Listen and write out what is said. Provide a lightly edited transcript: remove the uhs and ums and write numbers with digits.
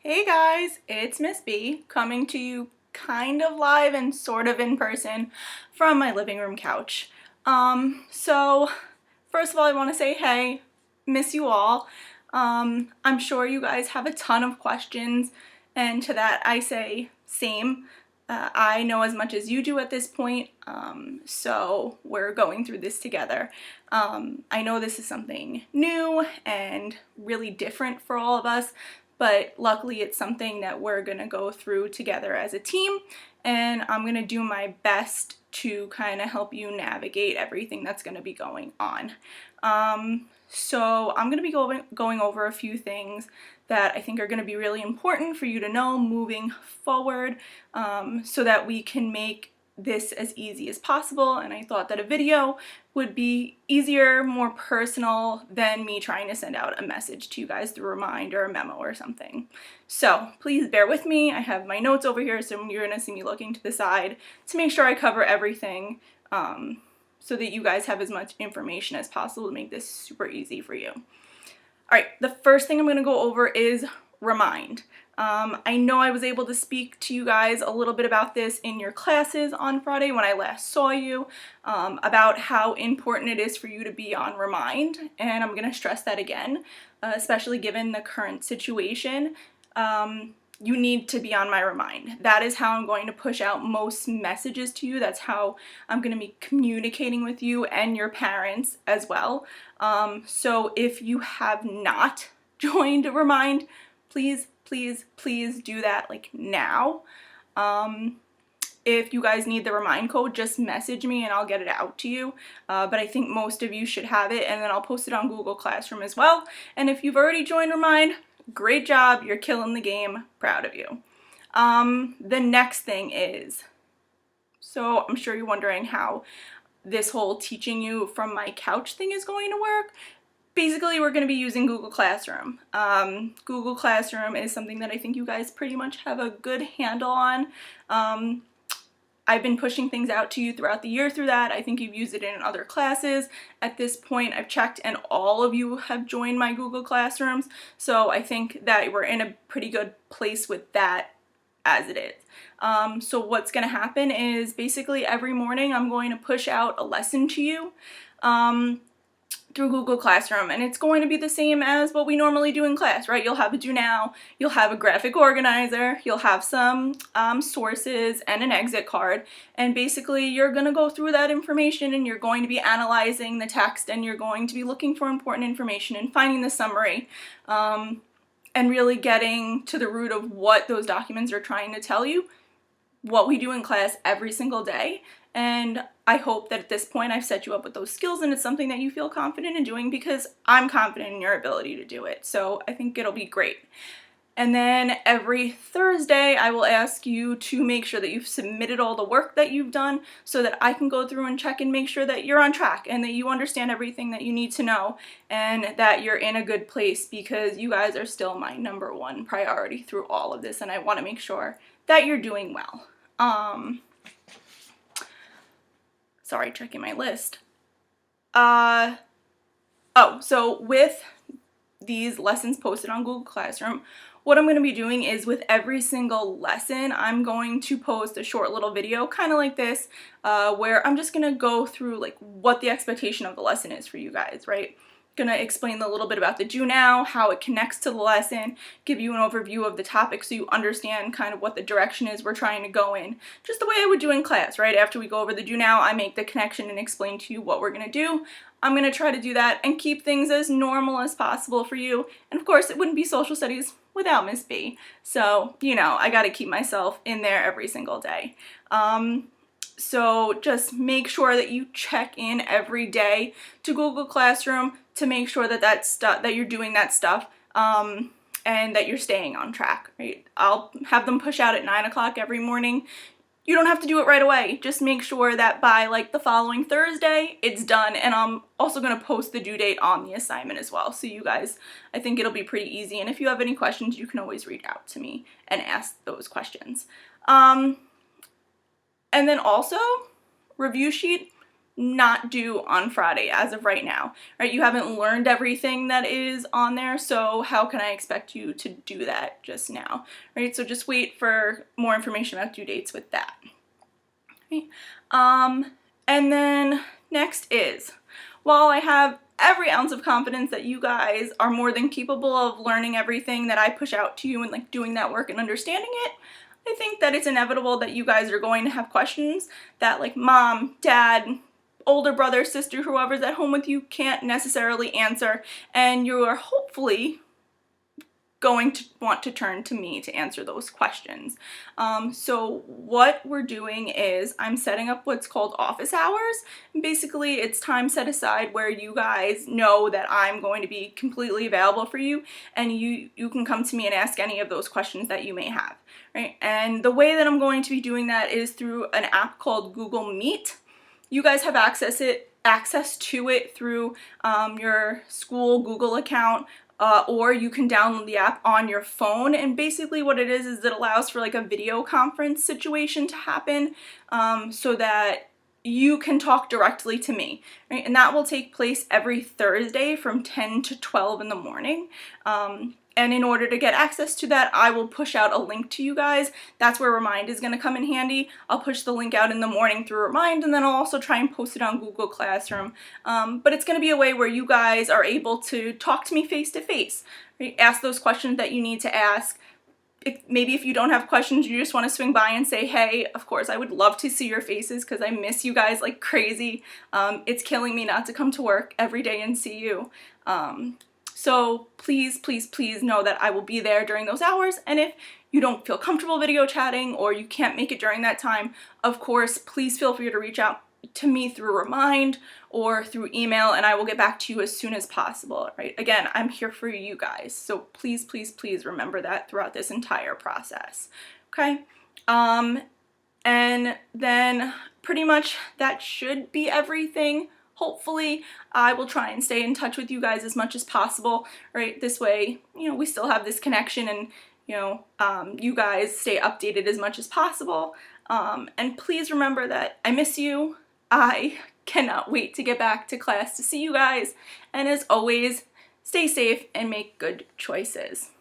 Hey guys, it's Miss B coming to you kind of live and sort of in person from my living room couch. So first of all, I want to say hey, miss you all. I'm sure you guys have a ton of questions, and to that I say same. I know as much as you do at this point, so we're going through this together. I know this is something new and really different for all of us, but luckily it's something that we're gonna go through together as a team, and I'm gonna do my best to kind of help you navigate everything that's gonna be going on. So I'm gonna be going over a few things that I think are gonna be really important for you to know moving forward, so that we can make this as easy as possible. And I thought that a video would be easier, more personal than me trying to send out a message to you guys through a reminder or a memo or something. So please bear with me. I have my notes over here, so you're gonna see me looking to the side to make sure I cover everything, so that you guys have as much information as possible to make this super easy for you. All right, the first thing I'm gonna go over is Remind. I know I was able to speak to you guys a little bit about this in your classes on Friday when I last saw you, about how important it is for you to be on Remind, and I'm going to stress that again, especially given the current situation. You need to be on my Remind. That is how I'm going to push out most messages to you. That's how I'm going to be communicating with you and your parents as well. So if you have not joined Remind, please do that like now. If you guys need the Remind code, just message me and I'll get it out to you. But I think most of you should have it, and then I'll post it on Google Classroom as well. And if you've already joined Remind, great job, you're killing the game, proud of you. The next thing is, so I'm sure you're wondering how this whole teaching you from my couch thing is going to work. Basically, we're going to be using Google Classroom. Google Classroom is something that I think you guys pretty much have a good handle on. I've been pushing things out to you throughout the year through that. I think you've used it in other classes. At this point, I've checked and all of you have joined my Google Classrooms. So I think that we're in a pretty good place with that as it is. So what's going to happen is basically every morning I'm going to push out a lesson to you through Google Classroom, and it's going to be the same as what we normally do in class, right? You'll have a do now, you'll have a graphic organizer, you'll have some sources and an exit card, and basically you're going to go through that information and you're going to be analyzing the text and you're going to be looking for important information and finding the summary, and really getting to the root of what those documents are trying to tell you, what we do in class every single day. And I hope that at this point I've set you up with those skills and it's something that you feel confident in doing, because I'm confident in your ability to do it. So I think it'll be great. And then every Thursday I will ask you to make sure that you've submitted all the work that you've done so that I can go through and check and make sure that you're on track and that you understand everything that you need to know and that you're in a good place, because you guys are still my number one priority through all of this, and I want to make sure that you're doing well. Sorry, checking my list. So with these lessons posted on Google Classroom, what I'm going to be doing is with every single lesson, I'm going to post a short little video, kind of like this, where I'm just going to go through like what the expectation of the lesson is for you guys, right? Going to explain a little bit about the do now, how it connects to the lesson, give you an overview of the topic so you understand kind of what the direction is we're trying to go in, just the way I would do in class, right? After we go over the do now, I make the connection and explain to you what we're going to do. I'm going to try to do that and keep things as normal as possible for you. And of course, it wouldn't be social studies without Miss B. So, you know, I got to keep myself in there every single day. So just make sure that you check in every day to Google Classroom to make sure that that you're doing that stuff, and that you're staying on track, right? I'll have them push out at 9 o'clock every morning. You don't have to do it right away. Just make sure that by like the following Thursday, it's done. And I'm also going to post the due date on the assignment as well. So you guys, I think it'll be pretty easy. And if you have any questions, you can always reach out to me and ask those questions. And then also, review sheet, not due on Friday as of right now, right? You haven't learned everything that is on there, so how can I expect you to do that just now, right? So just wait for more information about due dates with that. Right? And then next is, while I have every ounce of confidence that you guys are more than capable of learning everything that I push out to you and like doing that work and understanding it, I think that it's inevitable that you guys are going to have questions that like mom, dad, older brother, sister, whoever's at home with you can't necessarily answer, and you are hopefully going to want to turn to me to answer those questions. So what we're doing is I'm setting up what's called office hours. Basically, it's time set aside where you guys know that I'm going to be completely available for you, and you can come to me and ask any of those questions that you may have, right? And the way that I'm going to be doing that is through an app called Google Meet. You guys have access to it through your school Google account, or you can download the app on your phone. And basically what it is it allows for like a video conference situation to happen, so that you can talk directly to me, right? And that will take place every Thursday from 10 to 12 in the morning. And in order to get access to that, I will push out a link to you guys. That's where Remind is going to come in handy. I'll push the link out in the morning through Remind, and then I'll also try and post it on Google Classroom. But it's going to be a way where you guys are able to talk to me face to face, right? Ask those questions that you need to ask. Maybe if you don't have questions, you just want to swing by and say, hey, of course, I would love to see your faces because I miss you guys like crazy. It's killing me not to come to work every day and see you. So please, please, please know that I will be there during those hours. And if you don't feel comfortable video chatting or you can't make it during that time, of course, please feel free to reach out to me through Remind or through email, and I will get back to you as soon as possible, right? Again, I'm here for you guys. So please, please, please remember that throughout this entire process, okay? And then pretty much that should be everything. Hopefully, I will try and stay in touch with you guys as much as possible, right? This way, we still have this connection, and, you guys stay updated as much as possible. And please remember that I miss you. I cannot wait to get back to class to see you guys. And as always, stay safe and make good choices.